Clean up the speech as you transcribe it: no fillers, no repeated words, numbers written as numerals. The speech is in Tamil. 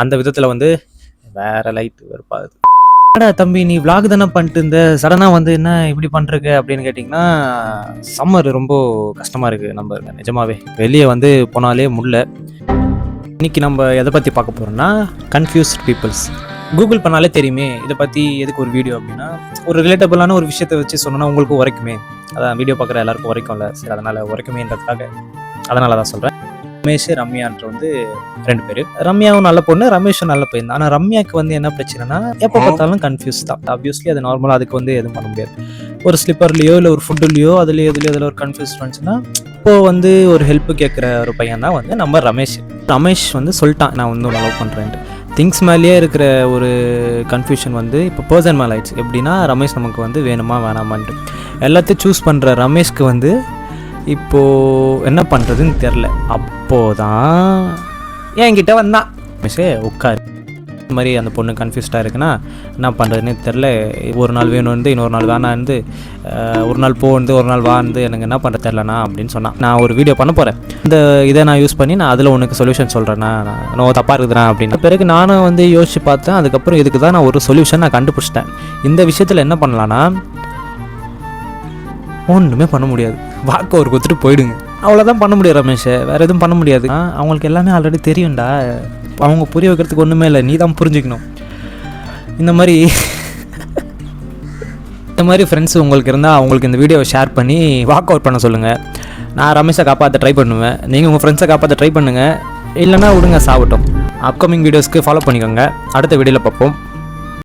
அந்த விதத்தில் வந்து வேற லைட் வெறுப்பாகுது. என்னடா தம்பி நீ விளாக் தானே பண்ணிட்டு இருந்த, சடனாக வந்து என்ன இப்படி பண்ணுறக்கு அப்படின்னு கேட்டிங்கன்னா, சம்மர் ரொம்ப கஷ்டமாக இருக்குது. நம்ம நிஜமாவே வெளியே வந்து போனாலே முடியல. இன்னைக்கு நம்ம எதை பற்றி பார்க்க போகிறோம்னா கன்ஃபியூஸ்ட் பீப்புள்ஸ். கூகுள் பண்ணாலே தெரியுமே இதை பற்றி எதுக்கு ஒரு வீடியோ அப்படின்னா, ஒரு ரிலேட்டபிளான ஒரு விஷயத்தை வச்சு சொன்னோன்னா உங்களுக்கும் உரைக்குமே. அதான் வீடியோ பார்க்குற எல்லாருக்கும் உரைக்கும்ல, சரி அதனால் உரைக்குமேன்றதுக்காக அதனால தான் சொல்கிறேன். ரமேஷ் ரம்யான்ற வந்து 2 பேர். ரம்யாவும் நல்ல பொண்ணு, ரமேஷும் நல்ல பையன். ஆனால் ரம்யாவுக்கு வந்து என்ன பிரச்சனைனா எப்போ பார்த்தாலும் கன்ஃபியூஸ் தான். ஆப்வியஸ்லி அது நார்மலாக, அதுக்கு வந்து எதுவும் பண்ண முடியாது. ஒரு ஸ்லிப்பர்லையோ இல்லை ஒரு ஃபுட்டுலையோ அதுலேயோ இதில் ஒரு கன்ஃபியூஸ் வந்துச்சுன்னா இப்போது வந்து ஒரு ஹெல்ப் கேட்குற ஒரு பையன் தான் வந்து நம்ம ரமேஷ். ரமேஷ் வந்து சொல்லிட்டான் நான் வந்து ஒன்று லவ் பண்ணுறேன்ட்டு. திங்ஸ் மேலேயே இருக்கிற ஒரு கன்ஃபியூஷன் வந்து இப்போ பர்சன் மேலே ஆயிடுச்சு. எப்படின்னா ரமேஷ் நமக்கு வந்து வேணுமா வேணாமான்ட்டு எல்லாத்தையும் சூஸ் பண்ணுற ரமேஷ்க்கு வந்து இப்போது என்ன பண்ணுறதுன்னு தெரில. அப்போதான் என்கிட்ட வந்தான், ரமேஷே உட்காரு, இந்த மாதிரி அந்த பொண்ணு கன்ஃபியூஸ்டாக இருக்குன்னா என்ன பண்ணுறதுன்னு தெரில, ஒரு நாள் வேணும்னு இன்னொரு நாள் வேணான்னு, ஒரு நாள் போந்து ஒரு நாள் வாந்து, எனக்கு என்ன பண்ணுறது தெரிலண்ணா அப்படின்னு சொன்னான். நான் ஒரு வீடியோ பண்ண போகிறேன், இந்த இதை நான் யூஸ் பண்ணி நான் அதில் உனக்கு சொல்யூஷன் சொல்கிறேண்ணா, நான் தப்பாக இருக்குதுண்ணா அப்படின்னு. பிறகு நானும் வந்து யோசிச்சு பார்த்தேன். அதுக்கப்புறம் இதுக்கு தான் நான் ஒரு சொல்யூஷன் நான் கண்டுபிடிச்சிட்டேன். இந்த விஷயத்தில் என்ன பண்ணலான்னா, ஒன்றுமே பண்ண முடியாது, வாக்கு ஒரு கொடுத்துட்டு போயிடுங்க, அவ்வளோதான் பண்ண முடியும் ரமேஷ், வேறு எதுவும் பண்ண முடியாது. அவங்களுக்கு எல்லாமே ஆல்ரெடி தெரியும்டா, அவங்க புரிய வைக்கிறதுக்கு ஒன்றுமே இல்லை, நீ தான் புரிஞ்சுக்கணும். இந்த மாதிரி ஃப்ரெண்ட்ஸ் உங்களுக்கு இருந்தால் அவங்களுக்கு இந்த வீடியோவை ஷேர் பண்ணி வாக் அவுட் பண்ண சொல்லுங்கள். நான் ரமேஷை காப்பாற்ற ட்ரை பண்ணுவேன், நீங்கள் உங்கள் ஃப்ரெண்ட்ஸை காப்பாற்ற ட்ரை பண்ணுங்கள், இல்லைனா விடுங்க சாப்பிட்டோம். அப்கமிங் வீடியோஸ்க்கு ஃபாலோ பண்ணிக்கோங்க. அடுத்த வீடியோவில் பார்ப்போம்.